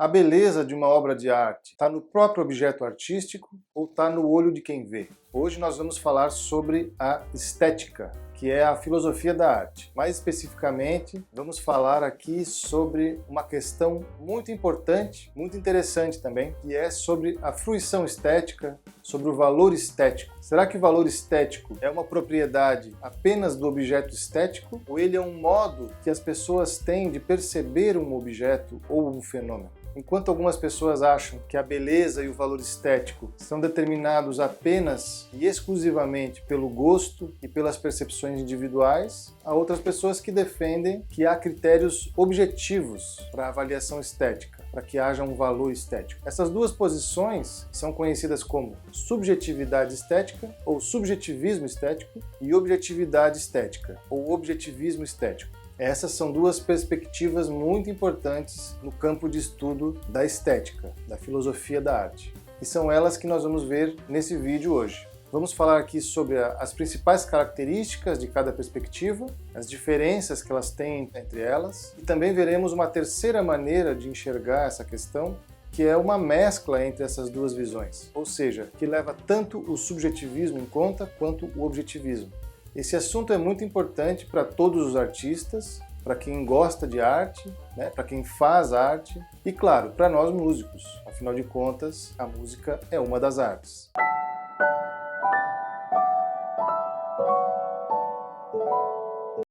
A beleza de uma obra de arte está no próprio objeto artístico ou está no olho de quem vê? Hoje nós vamos falar sobre a estética, que é a filosofia da arte. Mais especificamente, vamos falar aqui sobre uma questão muito importante, muito interessante também, que é sobre a fruição estética, sobre o valor estético. Será que o valor estético é uma propriedade apenas do objeto estético, ou ele é um modo que as pessoas têm de perceber um objeto ou um fenômeno? Enquanto algumas pessoas acham que a beleza e o valor estético são determinados apenas e exclusivamente pelo gosto e pelas percepções individuais, há outras pessoas que defendem que há critérios objetivos para a avaliação estética, para que haja um valor estético. Essas duas posições são conhecidas como subjetividade estética ou subjetivismo estético e objetividade estética ou objetivismo estético. Essas são duas perspectivas muito importantes no campo de estudo da estética, da filosofia da arte. E são elas que nós vamos ver nesse vídeo hoje. Vamos falar aqui sobre as principais características de cada perspectiva, as diferenças que elas têm entre elas, e também veremos uma terceira maneira de enxergar essa questão, que é uma mescla entre essas duas visões, ou seja, que leva tanto o subjetivismo em conta quanto o objetivismo. Esse assunto é muito importante para todos os artistas, para quem gosta de arte, para quem faz arte e, claro, para nós músicos. Afinal de contas, a música é uma das artes.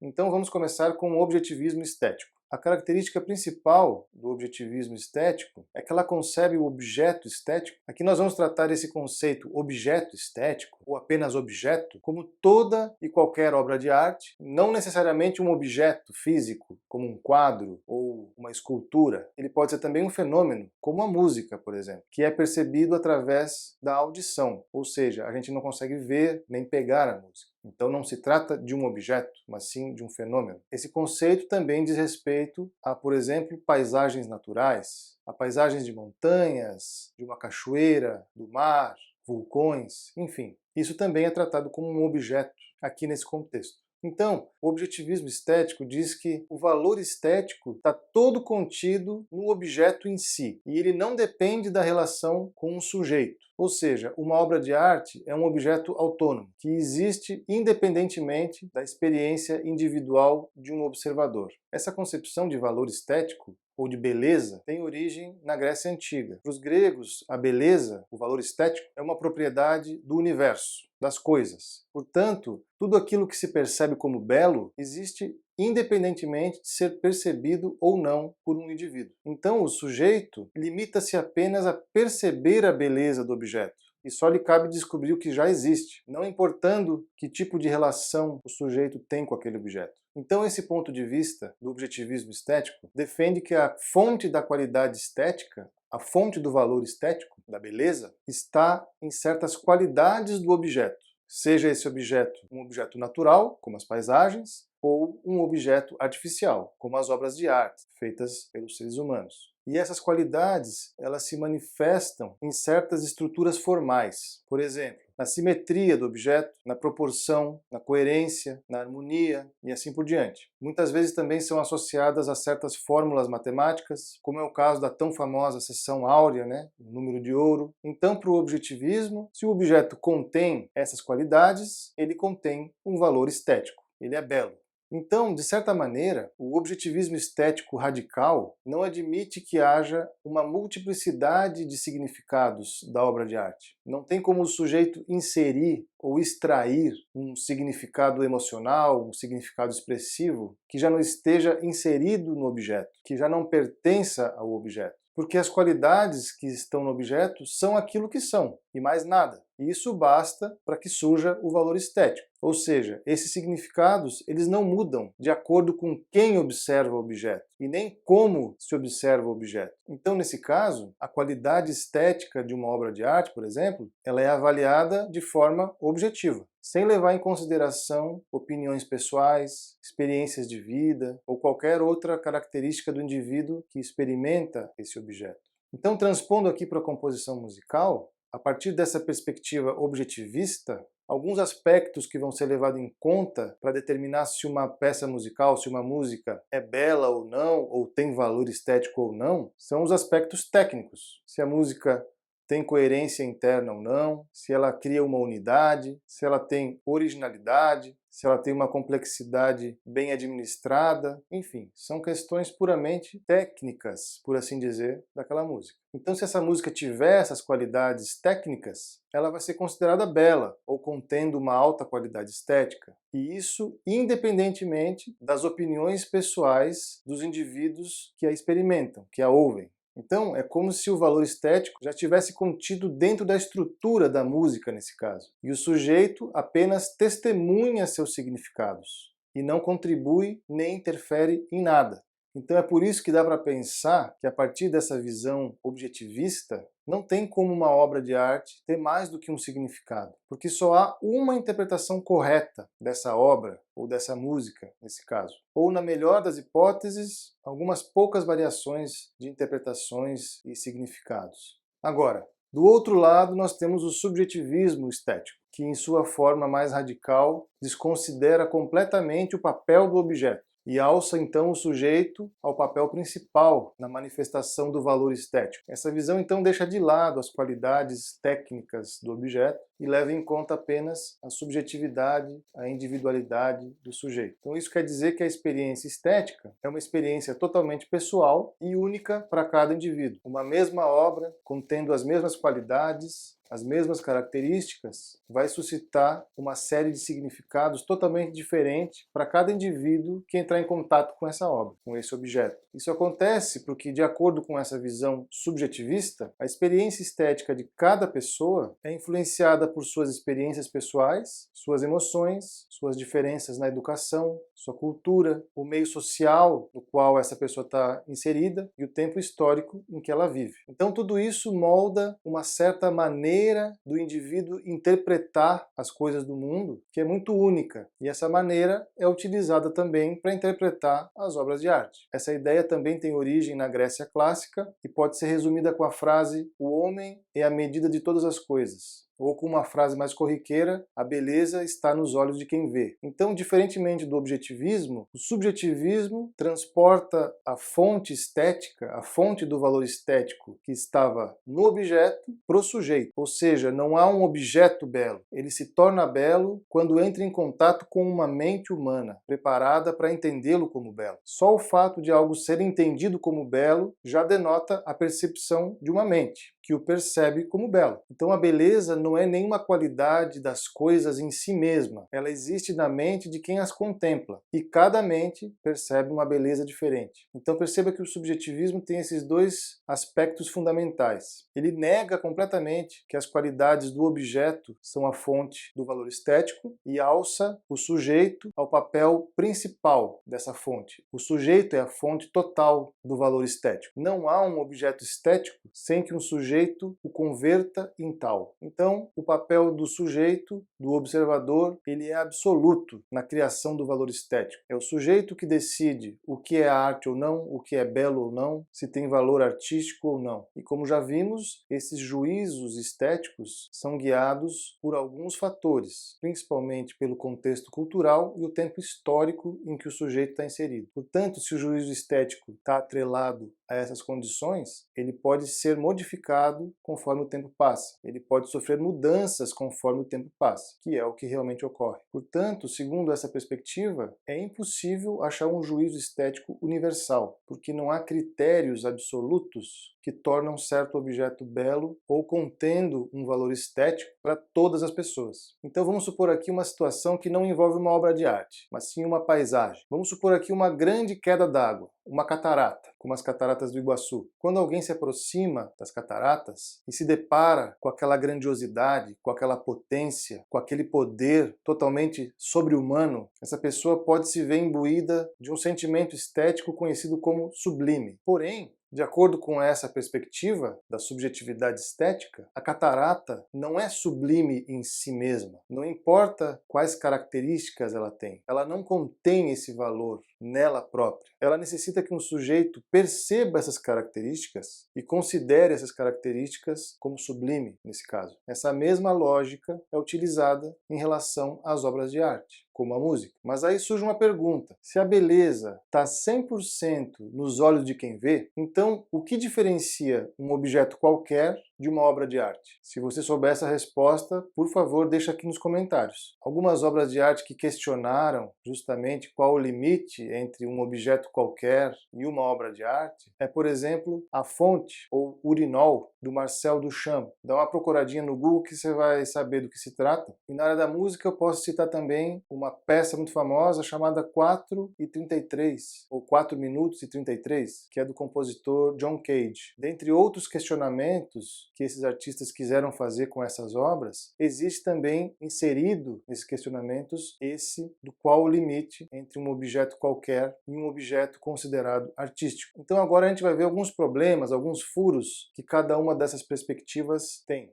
Então vamos começar com o objetivismo estético. A característica principal do objetivismo estético é que ela concebe o objeto estético. Aqui nós vamos tratar esse conceito objeto estético, ou apenas objeto, como toda e qualquer obra de arte, não necessariamente um objeto físico, como um quadro ou uma escultura. Ele pode ser também um fenômeno, como a música, por exemplo, que é percebido através da audição, ou seja, a gente não consegue ver nem pegar a música. Então não se trata de um objeto, mas sim de um fenômeno. Esse conceito também diz respeito a, por exemplo, paisagens naturais, a paisagens de montanhas, de uma cachoeira, do mar, vulcões, enfim. Isso também é tratado como um objeto aqui nesse contexto. Então, o objetivismo estético diz que o valor estético está todo contido no objeto em si, e ele não depende da relação com o sujeito. Ou seja, uma obra de arte é um objeto autônomo, que existe independentemente da experiência individual de um observador. Essa concepção de valor estético ou de beleza tem origem na Grécia Antiga. Para os gregos, a beleza, o valor estético, é uma propriedade do universo, das coisas. Portanto, tudo aquilo que se percebe como belo existe independentemente de ser percebido ou não por um indivíduo. Então, o sujeito limita-se apenas a perceber a beleza do objeto. E só lhe cabe descobrir o que já existe, não importando que tipo de relação o sujeito tem com aquele objeto. Então, esse ponto de vista do objetivismo estético defende que a fonte da qualidade estética, a fonte do valor estético, da beleza, está em certas qualidades do objeto. Seja esse objeto um objeto natural, como as paisagens, ou um objeto artificial, como as obras de arte feitas pelos seres humanos. E essas qualidades, elas se manifestam em certas estruturas formais. Por exemplo, na simetria do objeto, na proporção, na coerência, na harmonia e assim por diante. Muitas vezes também são associadas a certas fórmulas matemáticas, como é o caso da tão famosa seção áurea, o número de ouro. Então, para o objetivismo, se o objeto contém essas qualidades, ele contém um valor estético, ele é belo. Então, de certa maneira, o objetivismo estético radical não admite que haja uma multiplicidade de significados da obra de arte. Não tem como o sujeito inserir ou extrair um significado emocional, um significado expressivo que já não esteja inserido no objeto, que já não pertença ao objeto. Porque as qualidades que estão no objeto são aquilo que são, e mais nada. E isso basta para que surja o valor estético. Ou seja, esses significados eles não mudam de acordo com quem observa o objeto, e nem como se observa o objeto. Então, nesse caso, a qualidade estética de uma obra de arte, por exemplo, ela é avaliada de forma objetiva, sem levar em consideração opiniões pessoais, experiências de vida ou qualquer outra característica do indivíduo que experimenta esse objeto. Então, transpondo aqui para a composição musical, a partir dessa perspectiva objetivista, alguns aspectos que vão ser levados em conta para determinar se uma peça musical, se uma música é bela ou não, ou tem valor estético ou não, são os aspectos técnicos. Se a música tem coerência interna ou não, se ela cria uma unidade, se ela tem originalidade, se ela tem uma complexidade bem administrada, enfim, são questões puramente técnicas, por assim dizer, daquela música. Então, se essa música tiver essas qualidades técnicas, ela vai ser considerada bela ou contendo uma alta qualidade estética. E isso independentemente das opiniões pessoais dos indivíduos que a experimentam, que a ouvem. Então, é como se o valor estético já tivesse contido dentro da estrutura da música, nesse caso. E o sujeito apenas testemunha seus significados e não contribui nem interfere em nada. Então é por isso que dá para pensar que a partir dessa visão objetivista, não tem como uma obra de arte ter mais do que um significado, porque só há uma interpretação correta dessa obra, ou dessa música, nesse caso. Ou, na melhor das hipóteses, algumas poucas variações de interpretações e significados. Agora, do outro lado, nós temos o subjetivismo estético, que em sua forma mais radical desconsidera completamente o papel do objeto e alça então o sujeito ao papel principal na manifestação do valor estético. Essa visão então deixa de lado as qualidades técnicas do objeto e leva em conta apenas a subjetividade, a individualidade do sujeito. Então isso quer dizer que a experiência estética é uma experiência totalmente pessoal e única para cada indivíduo. Uma mesma obra, contendo as mesmas qualidades, as mesmas características, vai suscitar uma série de significados totalmente diferentes para cada indivíduo que entrar em contato com essa obra, com esse objeto. Isso acontece porque, de acordo com essa visão subjetivista, a experiência estética de cada pessoa é influenciada por suas experiências pessoais, suas emoções, suas diferenças na educação, sua cultura, o meio social no qual essa pessoa está inserida e o tempo histórico em que ela vive. Então tudo isso molda uma certa maneira do indivíduo interpretar as coisas do mundo, que é muito única, e essa maneira é utilizada também para interpretar as obras de arte. Essa ideia também tem origem na Grécia clássica e pode ser resumida com a frase: o homem é a medida de todas as coisas. Ou com uma frase mais corriqueira, a beleza está nos olhos de quem vê. Então, diferentemente do objetivismo, o subjetivismo transporta a fonte estética, a fonte do valor estético que estava no objeto, para o sujeito. Ou seja, não há um objeto belo. Ele se torna belo quando entra em contato com uma mente humana, preparada para entendê-lo como belo. Só o fato de algo ser entendido como belo já denota a percepção de uma mente, que o percebe como belo. Então a beleza não é nenhuma qualidade das coisas em si mesma. Ela existe na mente de quem as contempla. E cada mente percebe uma beleza diferente. Então perceba que o subjetivismo tem esses dois aspectos fundamentais. Ele nega completamente que as qualidades do objeto são a fonte do valor estético e alça o sujeito ao papel principal dessa fonte. O sujeito é a fonte total do valor estético. Não há um objeto estético sem que um sujeito o converta em tal. Então, o papel do sujeito, do observador, ele é absoluto na criação do valor estético. É o sujeito que decide o que é arte ou não, o que é belo ou não, se tem valor artístico ou não. E como já vimos, esses juízos estéticos são guiados por alguns fatores, principalmente pelo contexto cultural e o tempo histórico em que o sujeito está inserido. Portanto, se o juízo estético está atrelado a essas condições, ele pode ser modificado conforme o tempo passa. Ele pode sofrer mudanças conforme o tempo passa, que é o que realmente ocorre. Portanto, segundo essa perspectiva, é impossível achar um juízo estético universal, porque não há critérios absolutos que tornam certo objeto belo ou contendo um valor estético para todas as pessoas. Então vamos supor aqui uma situação que não envolve uma obra de arte, mas sim uma paisagem. Vamos supor aqui uma grande queda d'água, uma catarata, como as cataratas do Iguaçu. Quando alguém se aproxima das cataratas e se depara com aquela grandiosidade, com aquela potência, com aquele poder totalmente sobre-humano, essa pessoa pode se ver imbuída de um sentimento estético conhecido como sublime. Porém, de acordo com essa perspectiva da subjetividade estética, a catarata não é sublime em si mesma. Não importa quais características ela tem. Ela não contém esse valor nela própria. Ela necessita que um sujeito perceba essas características e considere essas características como sublime, nesse caso. Essa mesma lógica é utilizada em relação às obras de arte, como a música. Mas aí surge uma pergunta: se a beleza está 100% nos olhos de quem vê, então o que diferencia um objeto qualquer de uma obra de arte? Se você souber essa resposta, por favor, deixa aqui nos comentários. Algumas obras de arte que questionaram justamente qual o limite entre um objeto qualquer e uma obra de arte é, por exemplo, A Fonte, ou Urinol, do Marcel Duchamp. Dá uma procuradinha no Google que você vai saber do que se trata. E na área da música eu posso citar também uma peça muito famosa chamada 4:33, ou 4 minutos e 33, que é do compositor John Cage. Dentre outros questionamentos que esses artistas quiseram fazer com essas obras, existe também inserido nesses questionamentos esse do qual o limite entre um objeto qualquer e um objeto considerado artístico. Então agora a gente vai ver alguns problemas, alguns furos que cada uma dessas perspectivas tem.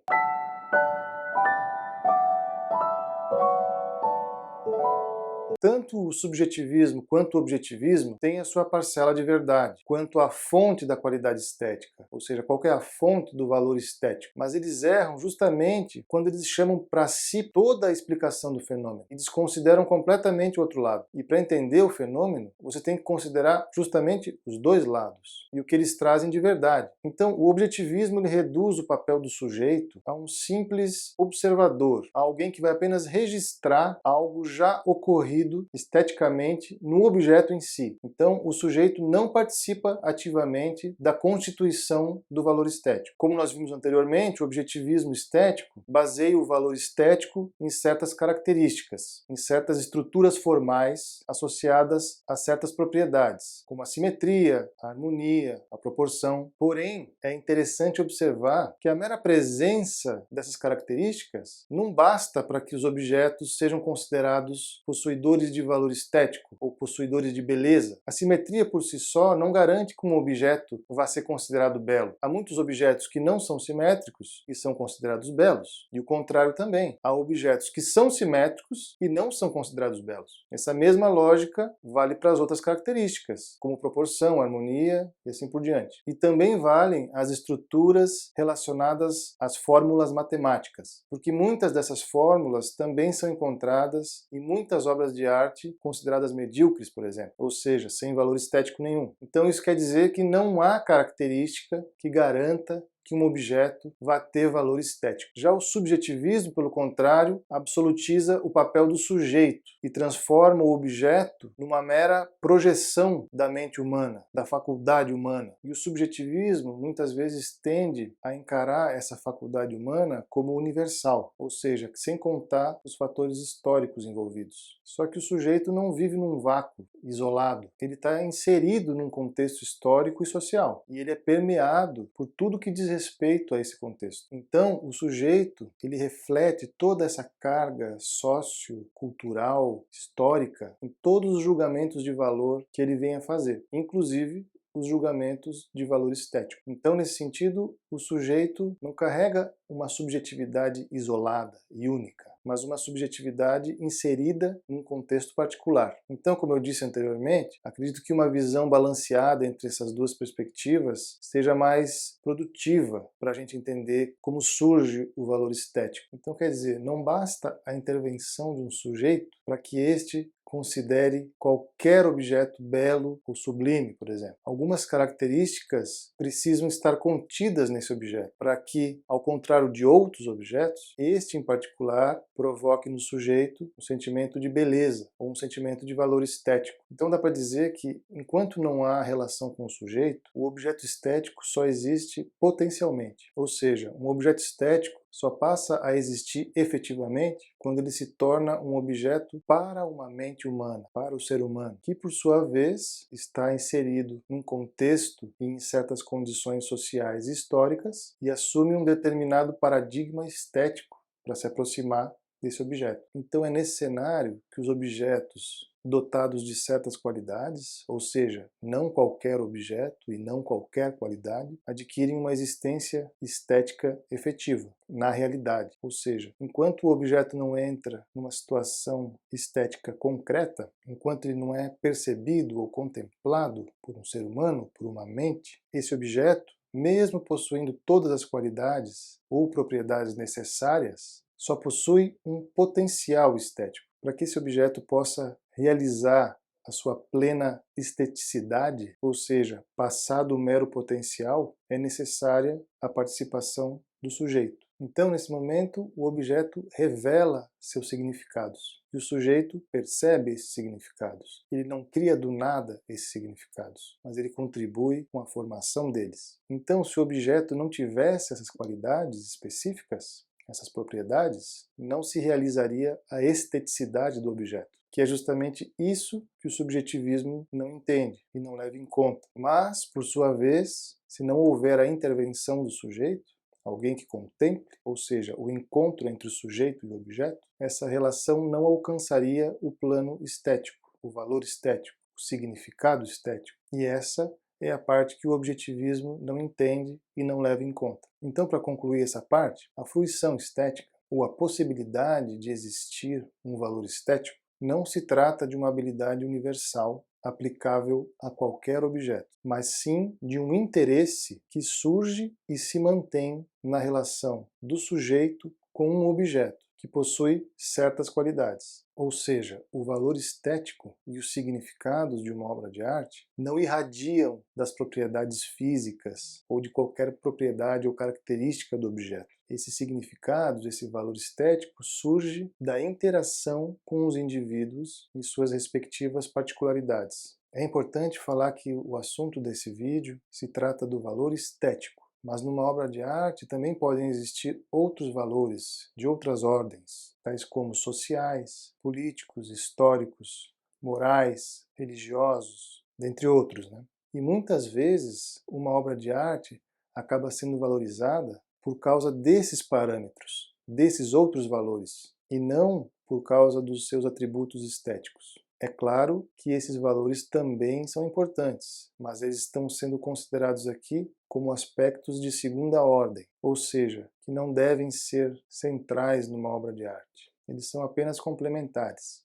Tanto o subjetivismo quanto o objetivismo têm a sua parcela de verdade, quanto à fonte da qualidade estética, ou seja, qual é a fonte do valor estético. Mas eles erram justamente quando eles chamam para si toda a explicação do fenômeno e desconsideram completamente o outro lado. E para entender o fenômeno, você tem que considerar justamente os dois lados e o que eles trazem de verdade. Então, o objetivismo ele reduz o papel do sujeito a um simples observador, a alguém que vai apenas registrar algo já ocorrido esteticamente no objeto em si. Então, o sujeito não participa ativamente da constituição do valor estético. Como nós vimos anteriormente, o objetivismo estético baseia o valor estético em certas características, em certas estruturas formais associadas a certas propriedades, como a simetria, a harmonia, a proporção. Porém, é interessante observar que a mera presença dessas características não basta para que os objetos sejam considerados possuidores de valor estético ou possuidores de beleza. A simetria por si só não garante que um objeto vá ser considerado belo. Há muitos objetos que não são simétricos e são considerados belos. E o contrário também. Há objetos que são simétricos e não são considerados belos. Essa mesma lógica vale para as outras características, como proporção, harmonia e assim por diante. E também valem as estruturas relacionadas às fórmulas matemáticas, porque muitas dessas fórmulas também são encontradas em muitas obras de arte consideradas medíocres, por exemplo, ou seja, sem valor estético nenhum. Então isso quer dizer que não há característica que garanta que um objeto vá ter valor estético. Já o subjetivismo, pelo contrário, absolutiza o papel do sujeito e transforma o objeto numa mera projeção da mente humana, da faculdade humana. E o subjetivismo muitas vezes tende a encarar essa faculdade humana como universal, ou seja, sem contar os fatores históricos envolvidos. Só que o sujeito não vive num vácuo isolado, ele está inserido num contexto histórico e social, e ele é permeado por tudo que diz respeito a esse contexto. Então, o sujeito, ele reflete toda essa carga sociocultural, histórica, em todos os julgamentos de valor que ele vem a fazer, inclusive os julgamentos de valor estético. Então, nesse sentido, o sujeito não carrega uma subjetividade isolada e única, mas uma subjetividade inserida num contexto particular. Então, como eu disse anteriormente, acredito que uma visão balanceada entre essas duas perspectivas seja mais produtiva para a gente entender como surge o valor estético. Então, quer dizer, não basta a intervenção de um sujeito para que este considere qualquer objeto belo ou sublime, por exemplo. Algumas características precisam estar contidas nesse objeto, para que, ao contrário de outros objetos, este em particular provoque no sujeito um sentimento de beleza ou um sentimento de valor estético. Então dá para dizer que, enquanto não há relação com o sujeito, o objeto estético só existe potencialmente. Ou seja, um objeto estético só passa a existir efetivamente quando ele se torna um objeto para uma mente humana, para o ser humano, que por sua vez está inserido num contexto e em certas condições sociais e históricas e assume um determinado paradigma estético para se aproximar desse objeto. Então é nesse cenário que os objetos dotados de certas qualidades, ou seja, não qualquer objeto e não qualquer qualidade, adquirem uma existência estética efetiva na realidade. Ou seja, enquanto o objeto não entra numa situação estética concreta, enquanto ele não é percebido ou contemplado por um ser humano, por uma mente, esse objeto, mesmo possuindo todas as qualidades ou propriedades necessárias, só possui um potencial estético. Para que esse objeto possa realizar a sua plena esteticidade, ou seja, passar do mero potencial, é necessária a participação do sujeito. Então, nesse momento, o objeto revela seus significados e o sujeito percebe esses significados. Ele não cria do nada esses significados, mas ele contribui com a formação deles. Então, se o objeto não tivesse essas qualidades específicas, essas propriedades, não se realizaria a esteticidade do objeto, que é justamente isso que o subjetivismo não entende e não leva em conta. Mas, por sua vez, se não houver a intervenção do sujeito, alguém que contemple, ou seja, o encontro entre o sujeito e o objeto, essa relação não alcançaria o plano estético, o valor estético, o significado estético. E essa é a parte que o objetivismo não entende e não leva em conta. Então, para concluir essa parte, a fruição estética, ou a possibilidade de existir um valor estético, não se trata de uma habilidade universal aplicável a qualquer objeto, mas sim de um interesse que surge e se mantém na relação do sujeito com um objeto que possui certas qualidades. Ou seja, o valor estético e os significados de uma obra de arte não irradiam das propriedades físicas ou de qualquer propriedade ou característica do objeto. Esses significados, esse valor estético surge da interação com os indivíduos em suas respectivas particularidades. É importante falar que o assunto desse vídeo se trata do valor estético, mas numa obra de arte também podem existir outros valores de outras ordens, tais como sociais, políticos, históricos, morais, religiosos, dentre outros, né? E muitas vezes uma obra de arte acaba sendo valorizada por causa desses parâmetros, desses outros valores, e não por causa dos seus atributos estéticos. É claro que esses valores também são importantes, mas eles estão sendo considerados aqui como aspectos de segunda ordem, ou seja, que não devem ser centrais numa obra de arte. Eles são apenas complementares.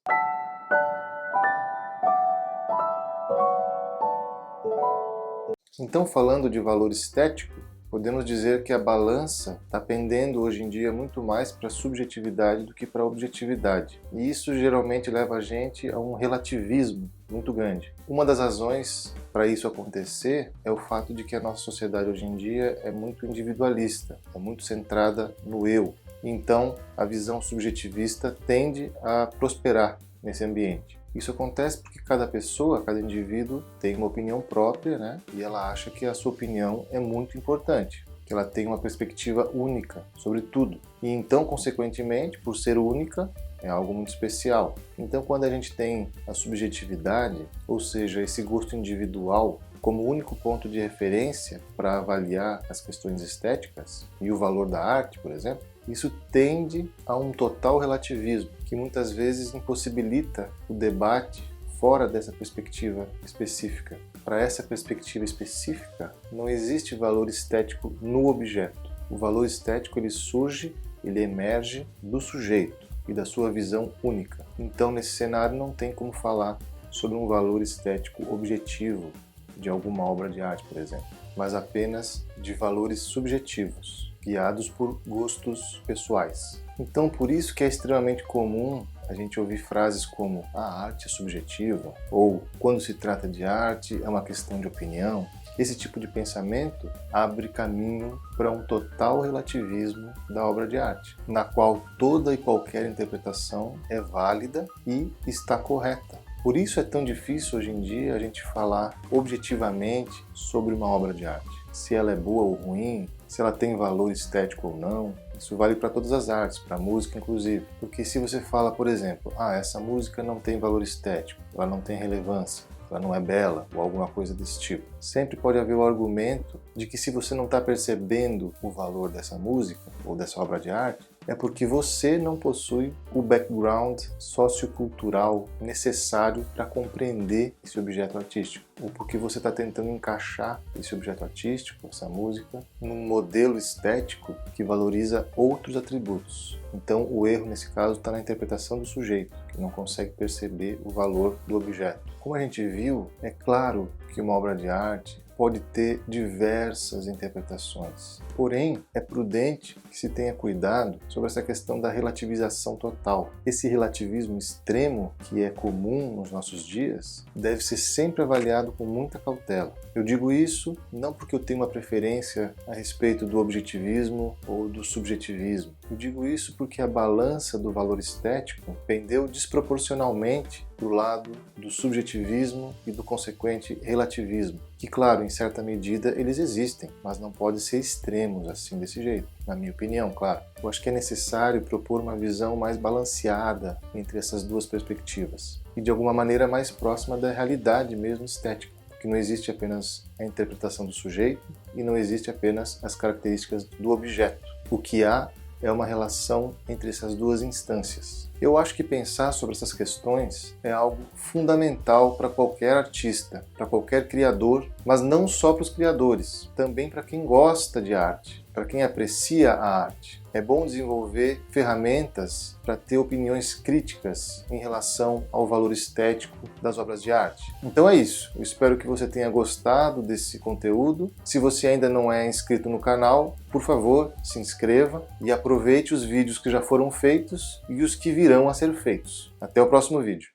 Então, falando de valor estético, podemos dizer que a balança está pendendo hoje em dia muito mais para a subjetividade do que para a objetividade. E isso geralmente leva a gente a um relativismo muito grande. Uma das razões para isso acontecer é o fato de que a nossa sociedade hoje em dia é muito individualista, é muito centrada no eu. Então, a visão subjetivista tende a prosperar nesse ambiente. Isso acontece porque cada pessoa, cada indivíduo tem uma opinião própria, né? E ela acha que a sua opinião é muito importante, que ela tem uma perspectiva única sobre tudo. E então, consequentemente, por ser única, é algo muito especial. Então, quando a gente tem a subjetividade, ou seja, esse gosto individual, como único ponto de referência para avaliar as questões estéticas e o valor da arte, por exemplo, isso tende a um total relativismo, que muitas vezes impossibilita o debate fora dessa perspectiva específica. Para essa perspectiva específica, não existe valor estético no objeto. O valor estético ele surge, ele emerge do sujeito e da sua visão única. Então, nesse cenário, não tem como falar sobre um valor estético objetivo de alguma obra de arte, por exemplo, mas apenas de valores subjetivos, guiados por gostos pessoais. Então, por isso que é extremamente comum a gente ouvir frases como a arte é subjetiva, ou quando se trata de arte é uma questão de opinião. Esse tipo de pensamento abre caminho para um total relativismo da obra de arte, na qual toda e qualquer interpretação é válida e está correta. Por isso é tão difícil hoje em dia a gente falar objetivamente sobre uma obra de arte. Se ela é boa ou ruim, se ela tem valor estético ou não. Isso vale para todas as artes, para a música inclusive. Porque se você fala, por exemplo, essa música não tem valor estético, ela não tem relevância, ela não é bela, ou alguma coisa desse tipo. Sempre pode haver o argumento de que se você não está percebendo o valor dessa música, ou dessa obra de arte, é porque você não possui o background sociocultural necessário para compreender esse objeto artístico, ou porque você está tentando encaixar esse objeto artístico, essa música, num modelo estético que valoriza outros atributos. Então o erro nesse caso está na interpretação do sujeito, que não consegue perceber o valor do objeto. Como a gente viu, é claro que uma obra de arte pode ter diversas interpretações. Porém, é prudente que se tenha cuidado sobre essa questão da relativização total. Esse relativismo extremo, que é comum nos nossos dias, deve ser sempre avaliado com muita cautela. Eu digo isso não porque eu tenho uma preferência a respeito do objetivismo ou do subjetivismo. Eu digo isso porque a balança do valor estético pendeu desproporcionalmente do lado do subjetivismo e do consequente relativismo, que, claro, em certa medida eles existem, mas não podem ser extremos assim desse jeito, na minha opinião, claro. Eu acho que é necessário propor uma visão mais balanceada entre essas duas perspectivas e de alguma maneira mais próxima da realidade mesmo estética, que não existe apenas a interpretação do sujeito e não existe apenas as características do objeto. O que há é uma relação entre essas duas instâncias. Eu acho que pensar sobre essas questões é algo fundamental para qualquer artista, para qualquer criador, mas não só para os criadores, também para quem gosta de arte, para quem aprecia a arte. É bom desenvolver ferramentas para ter opiniões críticas em relação ao valor estético das obras de arte. Então é isso. Eu espero que você tenha gostado desse conteúdo. Se você ainda não é inscrito no canal, por favor, se inscreva e aproveite os vídeos que já foram feitos e os que virão a ser feitos. Até o próximo vídeo.